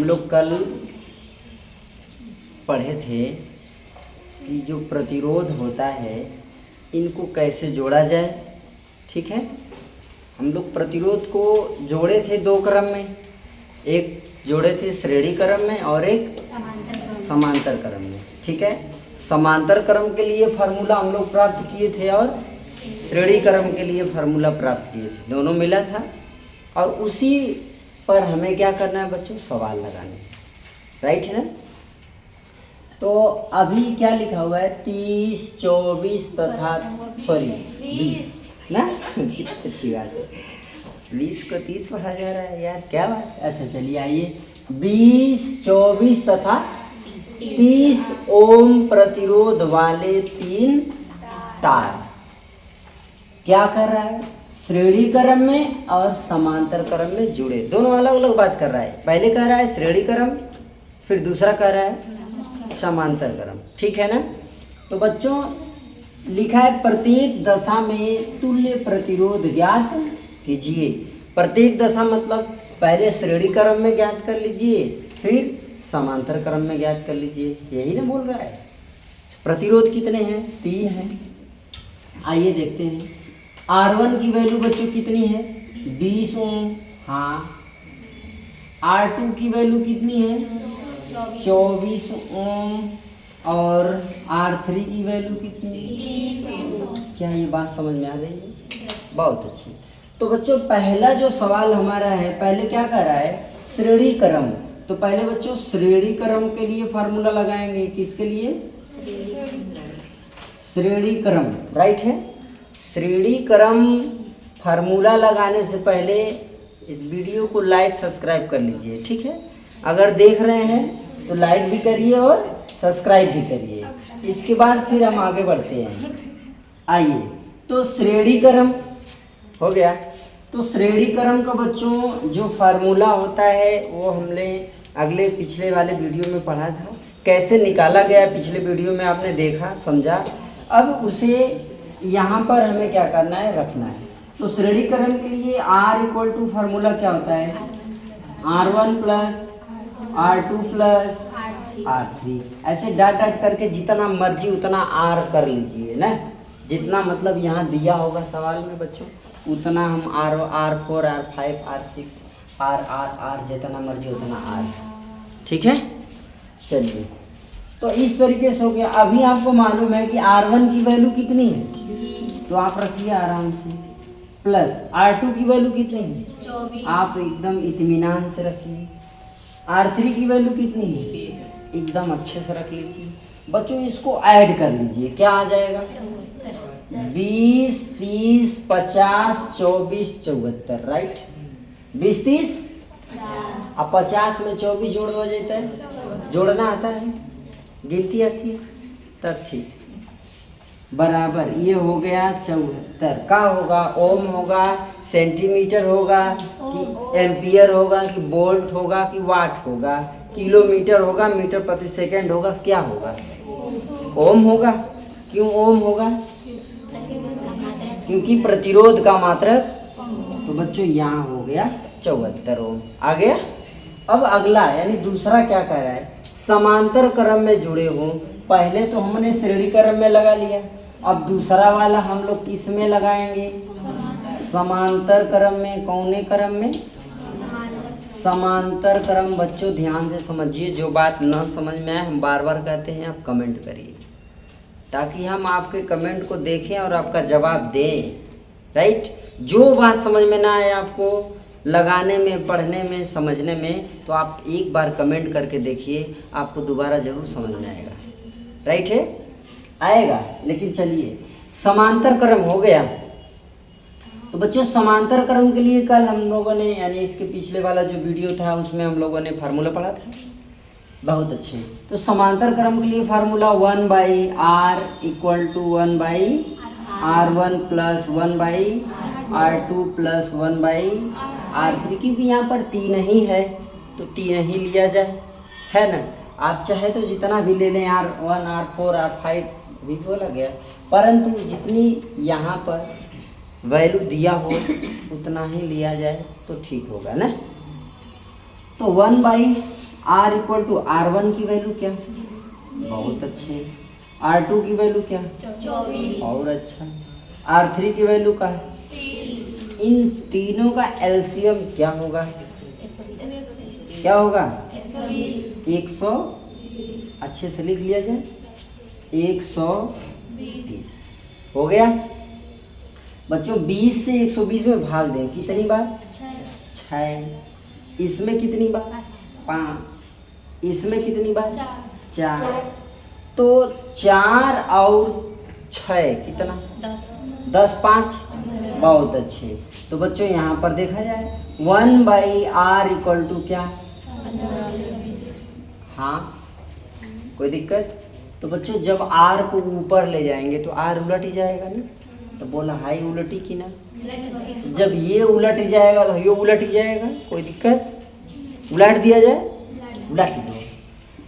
हम लोग कल पढ़े थे कि जो प्रतिरोध होता है इनको कैसे जोड़ा जाए। ठीक है, हम लोग प्रतिरोध को जोड़े थे दो क्रम में, एक जोड़े थे श्रेणी क्रम में और एक समांतर क्रम में। ठीक है, समांतर क्रम के लिए फार्मूला हम लोग प्राप्त किए थे और श्रेणी क्रम के लिए फार्मूला प्राप्त किए थे, दोनों मिला था। और उसी पर हमें क्या करना है बच्चों, सवाल लगाने। राइट है ना। तो अभी क्या लिखा हुआ है, 30, 24 तथा 20 ना अच्छी बात है, 20 को 30 पढ़ा जा रहा है यार, क्या बात है। अच्छा चलिए आइए, 20, 24 तथा 30 ओम प्रतिरोध वाले 3 तार क्या कर रहा है, श्रेणी क्रम में और समांतर क्रम में जुड़े। दोनों अलग अलग बात कर रहा है, पहले कह रहा है श्रेणी क्रम, फिर दूसरा कह रहा है समांतर क्रम। ठीक है ना। तो बच्चों लिखा है प्रत्येक दशा में तुल्य प्रतिरोध ज्ञात कीजिए। प्रत्येक दशा मतलब पहले श्रेणी क्रम में ज्ञात कर लीजिए, फिर समांतर क्रम में ज्ञात कर लीजिए, यही ना बोल रहा है। प्रतिरोध कितने हैं, 3 हैं। आइए देखते हैं, R1 की वैल्यू बच्चों कितनी है, 20 ओम। हाँ, R2 की वैल्यू कितनी है, 24 ओम। और R3 की वैल्यू कितनी, 30। क्या ये बात समझ में आ रही है? बहुत अच्छी। तो बच्चों पहला जो सवाल हमारा है, पहले क्या कर रहा है, श्रेणी क्रम। तो पहले बच्चों श्रेणी क्रम के लिए फार्मूला लगाएंगे, किसके लिए, श्रेणी क्रम। राइट है। श्रेणी क्रम फार्मूला लगाने से पहले इस वीडियो को लाइक सब्सक्राइब कर लीजिए। ठीक है, अगर देख रहे हैं तो लाइक भी करिए और सब्सक्राइब भी करिए। इसके बाद फिर हम आगे बढ़ते हैं। आइए, तो श्रेणी क्रम हो गया। तो श्रेणी क्रम का बच्चों जो फार्मूला होता है वो हमने अगले पिछले वाले वीडियो में पढ़ा था, कैसे निकाला गया पिछले वीडियो में आपने देखा समझा। अब उसे यहाँ पर हमें क्या करना है, रखना है। तो श्रेणी क्रम के लिए R इक्वल टू फार्मूला क्या होता है, R1 plus R2 plus R3। ऐसे डाट डाट करके जितना मर्जी उतना R कर लीजिए ना, जितना मतलब यहाँ दिया होगा सवाल में बच्चों उतना हम R4, R5, R6, R जितना मर्जी उतना R। ठीक है, चलिए तो इस तरीके से हो गया। अभी आपको मालूम है कि R1 की वैल्यू कितनी है, तो आप रखिए आराम से, प्लस R2 की वैल्यू कितनी है, 24। आप एकदम इत्मीनान से रखिए। R3 की वैल्यू कितनी है, एकदम अच्छे से रख लीजिए। बच्चों इसको ऐड कर लीजिए, क्या आ जाएगा, 20, 30, 50, 24, 74। राइट, 20, 30, अब 50 में 24 जोड़ हो जाता है, जोड़ना आता है, गिनती आती है, तब ठीक। बराबर ये हो गया 74। का होगा, ओम होगा, सेंटीमीटर होगा कि एम्पियर होगा कि वोल्ट होगा कि वाट होगा, किलोमीटर होगा, मीटर प्रति सेकंड होगा, क्या होगा, ओम होगा। क्यों ओम होगा, क्योंकि प्रतिरोध का मात्रक। तो बच्चों यहाँ हो गया 74 ओम। आ गया। अब अगला यानी दूसरा क्या कह रहा है, समांतर क्रम में जुड़े हों। पहले तो हमने श्रेणी क्रम में लगा लिया, अब दूसरा वाला हम लोग किस में लगाएंगे, समांतर क्रम में। कौने क्रम में, समांतर क्रम। बच्चों ध्यान से समझिए, जो बात न समझ में आए हम बार बार कहते हैं आप कमेंट करिए, ताकि हम आपके कमेंट को देखें और आपका जवाब दें। राइट, जो बात समझ में ना आए आपको लगाने में, पढ़ने में, समझने में, तो आप एक बार कमेंट करके देखिए, आपको दोबारा ज़रूर समझ में आएगा। राइट है, आएगा। लेकिन चलिए समांतर क्रम हो गया। तो बच्चों समांतर क्रम के लिए कल हम लोगों ने यानी इसके पिछले वाला जो वीडियो था उसमें हम लोगों ने फार्मूला पढ़ा था, बहुत अच्छे। तो समांतर क्रम के लिए formula 1/R equal to 1/R1 plus 1/R2 plus 1/R3। क्योंकि यहाँ पर 3 ही है तो 3 ही लिया जाए, है ना। आप चाहे तो जितना भी ले लें, R1, R4, R5 भी बोला गया, परंतु जितनी यहाँ पर वैल्यू दिया हो उतना ही लिया जाए तो ठीक होगा ना। तो 1/R R equal to R1 की वैल्यू क्या, बहुत अच्छे। R2 की वैल्यू क्या, 24। और अच्छा। R3 की वैल्यू क्या है, इन तीनों का एलसीएम क्या होगा, क्या होगा 100, अच्छे से लिख लिया जाए 120 हो गया। बच्चों 20 से 120 में भाग दें कितनी बार, 6। इसमें कितनी बार, 5। इसमें कितनी बार, 4। तो 4 और 6 कितना, 10, 5, बहुत अच्छे। तो बच्चों यहाँ पर देखा जाए 1/r इक्वल टू क्या, हाँ कोई दिक्कत। तो बच्चों जब r को ऊपर ले जाएंगे तो r उलट ही जाएगा ना, तो बोला हाई उलटी की ना, जब ये उलट जाएगा तो ये उलट ही जाएगा, कोई दिक्कत। उलट दिया जाए, उलट दो।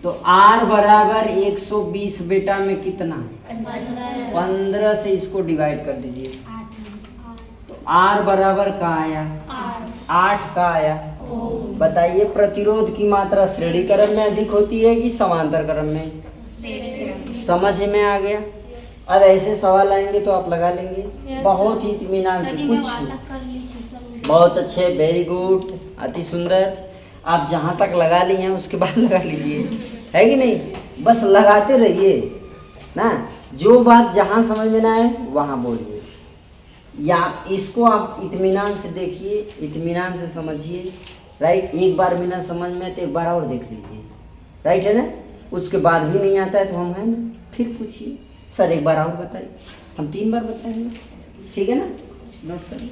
तो r बराबर 120 बेटा में कितना, 15 से इसको डिवाइड कर दीजिए। तो r बराबर का आया, 8 का आया। बताइए प्रतिरोध की मात्रा श्रेणी क्रम में अधिक होती है कि समांतर क्रम में, समझ में आ गया। अब ऐसे सवाल आएंगे तो आप लगा लेंगे बहुत ही इत्मीनान से, कुछ बहुत अच्छे, वेरी गुड, अति सुंदर। आप जहाँ तक लगा लिए हैं उसके बाद लगा लीजिए, है कि नहीं, बस लगाते रहिए ना। जो बात जहाँ समझ में ना आए वहाँ बोलिए, या इसको आप इत्मीनान से देखिए, इत्मीनान से समझिए, राइट। एक बार बिना समझ में तो एक बार और देख लीजिए, राइट है ना। उसके बाद भी नहीं आता है तो हम हैं ना, फिर पूछिए सर एक बार और बताइए, हम 3 बार बताएंगे, ठीक है ना, नोट करिए।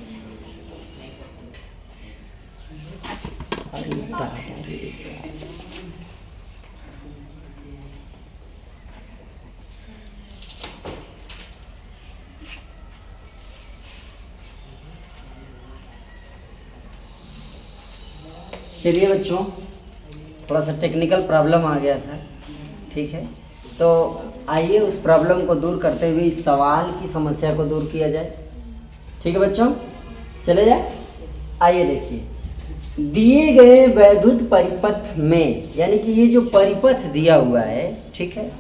चलिए बच्चों, थोड़ा सा टेक्निकल प्रॉब्लम आ गया था, ठीक है। तो आइए उस प्रॉब्लम को दूर करते हुए इस सवाल की समस्या को दूर किया जाए, ठीक है बच्चों, चले जाए। आइए देखिए, दिए गए वैद्युत परिपथ में, यानी कि ये जो परिपथ दिया हुआ है, ठीक है,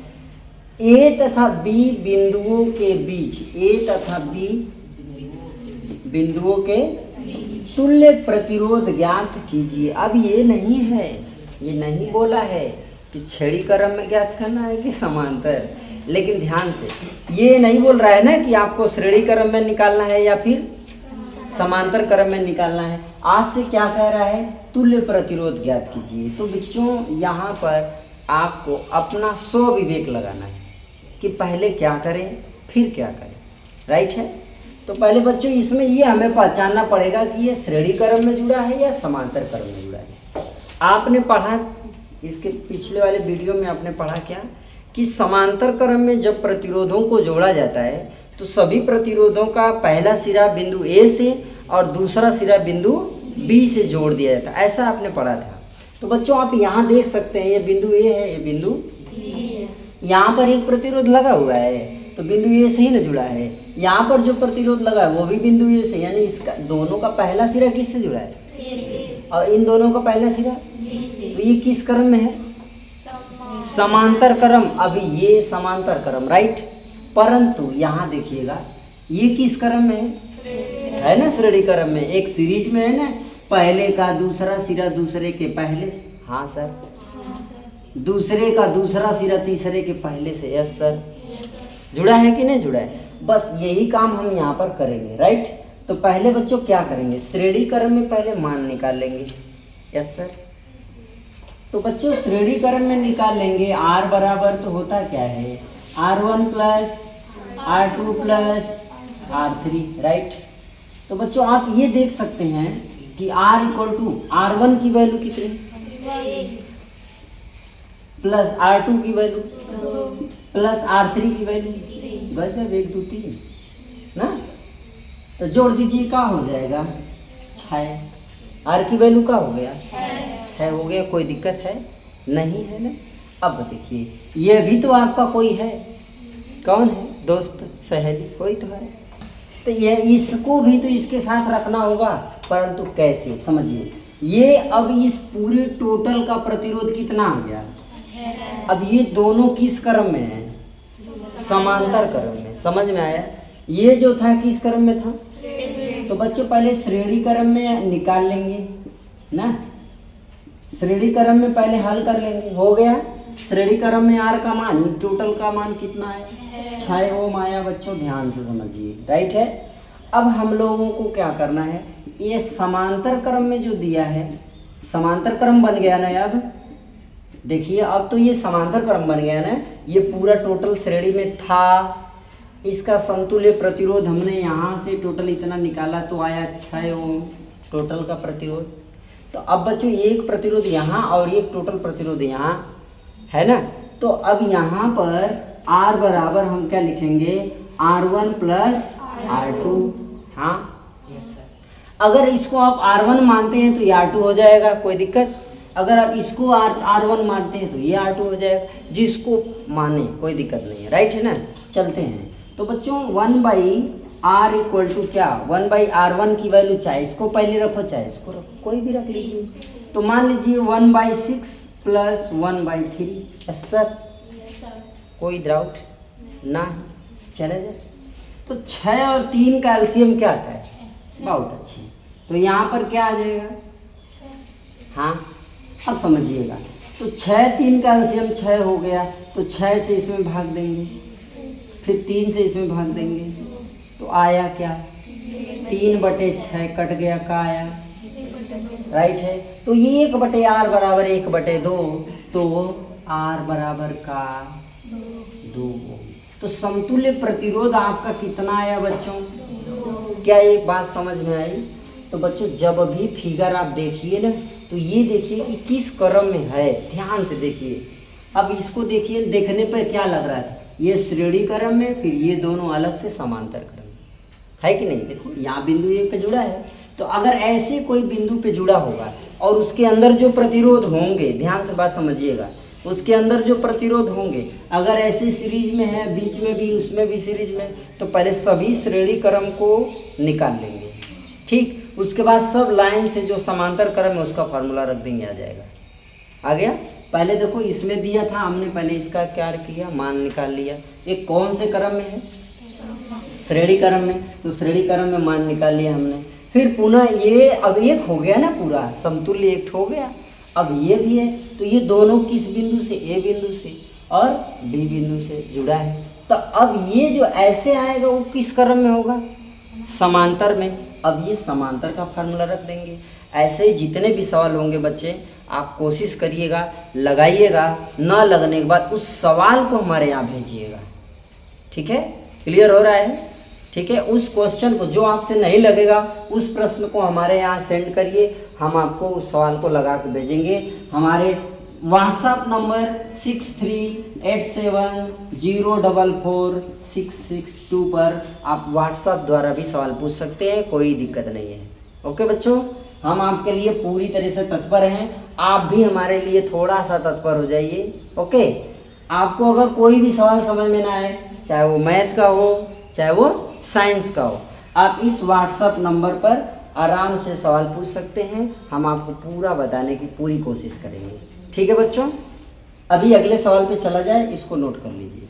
ए तथा बी बिंदुओं के बीच, ए तथा बी बिंदुओं के तुल्य प्रतिरोध ज्ञात कीजिए। अब ये नहीं है, ये नहीं बोला है कि छड़ी क्रम में ज्ञात करना है कि समांतर, लेकिन ध्यान से ये नहीं बोल रहा है ना कि आपको श्रेणी क्रम में निकालना है या फिर समांतर क्रम में निकालना है। आपसे क्या कह रहा है, तुल्य प्रतिरोध ज्ञात कीजिए। तो बच्चों यहाँ पर आपको अपना स्व विवेक लगाना है कि पहले क्या करें फिर क्या करें, राइट है। तो पहले बच्चों इसमें ये हमें पहचानना पड़ेगा कि ये श्रेणी क्रम में जुड़ा है या समांतर क्रम में जुड़ा है। आपने पढ़ा, इसके पिछले वाले वीडियो में आपने पढ़ा क्या कि समांतर क्रम में जब प्रतिरोधों को जोड़ा जाता है तो सभी प्रतिरोधों का पहला सिरा बिंदु ए से और दूसरा सिरा बिंदु बी से जोड़ दिया जाता है, ऐसा आपने पढ़ा था। तो बच्चों आप यहाँ देख सकते हैं, ये बिंदु ए है, ये बिंदु, यहाँ पर एक प्रतिरोध लगा हुआ है तो बिंदु ए से ही न जुड़ा है। यहाँ पर जो प्रतिरोध लगा है वो भी बिंदु ए से, यानी इसका दोनों का पहला सिरा किससे जुड़ा है, और इन दोनों का पहला सिरा, तो ये किस क्रम में है, समांतर क्रम। अभी ये समांतर क्रम, राइट, परंतु यहाँ देखिएगा ये किस क्रम में है ना, श्रेणी क्रम में, एक सीरीज में है ना, पहले का दूसरा सिरा दूसरे के पहले, हाँ सर, दूसरे का दूसरा सिरा तीसरे के पहले से, यस सर, जुड़ा है कि नहीं जुड़ा है। बस यही काम हम यहाँ पर करेंगे, राइट। तो पहले बच्चों क्या करेंगे, श्रेणी क्रम में पहले मान निकाल लेंगे, यस सर। तो बच्चों श्रेणी क्रम में निकाल लेंगे, R बराबर तो होता क्या है, R1 plus R2 plus R3, right. तो बच्चों आप ये देख सकते हैं कि R इक्वल टू R1 की वैल्यू कितनी, प्लस R2 की वैल्यू प्लस R3 की वैल्यू, गजब, 1 2 3 ना। तो जोड़ दीजिए, क्या हो जाएगा, 6। R की वैल्यू क्या हो गया, 6 हो गया, कोई दिक्कत है नहीं, है ना। अब देखिए ये भी तो आपका कोई है, कौन है, दोस्त सहेली, कोई तो है। तो ये इसको भी तो इसके साथ रखना होगा, परंतु कैसे, समझिए। ये अब इस पूरे टोटल का प्रतिरोध कितना आ गया? अब ये दोनों किस क्रम में है? समांतर क्रम में। समझ में आया? ये जो था किस क्रम में था? तो बच्चों पहले श्रेणी क्रम में निकाल लेंगे ना, श्रेणी क्रम में पहले हल कर लेंगे। हो गया श्रेणी क्रम में आर का मान, टोटल का मान कितना है? 6 ओम आया बच्चों, ध्यान से समझिए, राइट है। अब हम लोगों को क्या करना है, ये समांतर क्रम में जो दिया है, समांतर क्रम बन गया ना। अब देखिए अब तो ये समांतर क्रम बन गया ना, ये पूरा टोटल श्रेणी में था, इसका समतुल्य प्रतिरोध हमने यहाँ से टोटल इतना निकाला तो आया 6 ओम टोटल का प्रतिरोध। तो अब बच्चों एक प्रतिरोध यहाँ और एक टोटल प्रतिरोध यहाँ है ना, तो अब यहाँ पर R बराबर हम क्या लिखेंगे? R1 plus R2। हाँ, अगर इसको आप R1 मानते हैं तो ये R2 हो जाएगा, कोई दिक्कत। अगर आप इसको R1 मानते हैं तो ये R2 हो जाएगा, जिसको माने कोई दिक्कत नहीं है, राइट है ना। चलते हैं तो बच्चों 1/R इक्वल टू क्या? 1/R1 की वैल्यू चाहे इसको पहले रखो चाहे इसको रखो, कोई भी रख लीजिए। तो मान लीजिए 1/6 प्लस 1/3। यस सर, कोई डाउट ना? चले जाए। तो 6 और 3 का एलसीएम क्या आता है? बहुत अच्छी। तो यहाँ पर क्या आ जाएगा? हाँ अब समझिएगा, तो 6 3 का एलसीएम 6 हो गया, तो 6 से इसमें भाग देंगे, फिर 3 से इसमें भाग देंगे, तो आया क्या? 3/6 कट गया, का आया? राइट है। तो ये 1/R बराबर 1/2, तो R बराबर का 2। तो समतुल्य प्रतिरोध आपका कितना आया बच्चों? क्या एक बात समझ में आई? तो बच्चों जब भी फिगर आप देखिए ना, तो ये देखिए कि किस क्रम में है, ध्यान से देखिए। अब इसको देखिए, देखने पर क्या लग रहा है? ये श्रेणी क्रम में, फिर ये दोनों अलग से समांतर क्रम है कि नहीं? देखो यहाँ बिंदु एक पे जुड़ा है, तो अगर ऐसे कोई बिंदु पे जुड़ा होगा और उसके अंदर जो प्रतिरोध होंगे, ध्यान से बात समझिएगा, उसके अंदर जो प्रतिरोध होंगे अगर ऐसे सीरीज में है, बीच में भी उसमें भी सीरीज में, तो पहले सभी श्रेणी क्रम को निकाल लेंगे, ठीक। उसके बाद सब लाइन से जो समांतर क्रम है उसका फार्मूला रख देंगे, आ जाएगा। आ गया? पहले देखो इसमें दिया था, हमने पहले इसका क्या किया? मान निकाल लिया। ये कौन से क्रम में है? श्रेणी क्रम में। तो श्रेणी क्रम में मान निकाल लिया हमने। फिर पुनः ये अब एक हो गया ना, पूरा समतुल्य एक हो गया। अब ये भी है, तो ये दोनों किस बिंदु से? ए बिंदु से और बी बिंदु से जुड़ा है। तो अब ये जो ऐसे आएगा वो किस क्रम में होगा? समांतर में। अब ये समांतर का फार्मूला रख देंगे। ऐसे ही जितने भी सवाल होंगे बच्चे, आप कोशिश करिएगा, लगाइएगा, ना लगने के बाद उस सवाल को हमारे यहाँ भेजिएगा, ठीक है? क्लियर हो रहा है? ठीक है, उस क्वेश्चन को जो आपसे नहीं लगेगा उस प्रश्न को हमारे यहाँ सेंड करिए, हम आपको उस सवाल को लगा के भेजेंगे। हमारे व्हाट्सएप नंबर 6387044662 पर आप व्हाट्सएप द्वारा भी सवाल पूछ सकते हैं, कोई दिक्कत नहीं है। ओके बच्चों, हम आपके लिए पूरी तरह से तत्पर हैं, आप भी हमारे लिए थोड़ा सा तत्पर हो जाइए। ओके, आपको अगर कोई भी सवाल समझ में ना आए, चाहे वो मैथ का हो चाहे वो साइंस का हो, आप इस व्हाट्सएप नंबर पर आराम से सवाल पूछ सकते हैं, हम आपको पूरा बताने की पूरी कोशिश करेंगे। ठीक है बच्चों, अभी अगले सवाल पे चला जाए, इसको नोट कर लीजिए।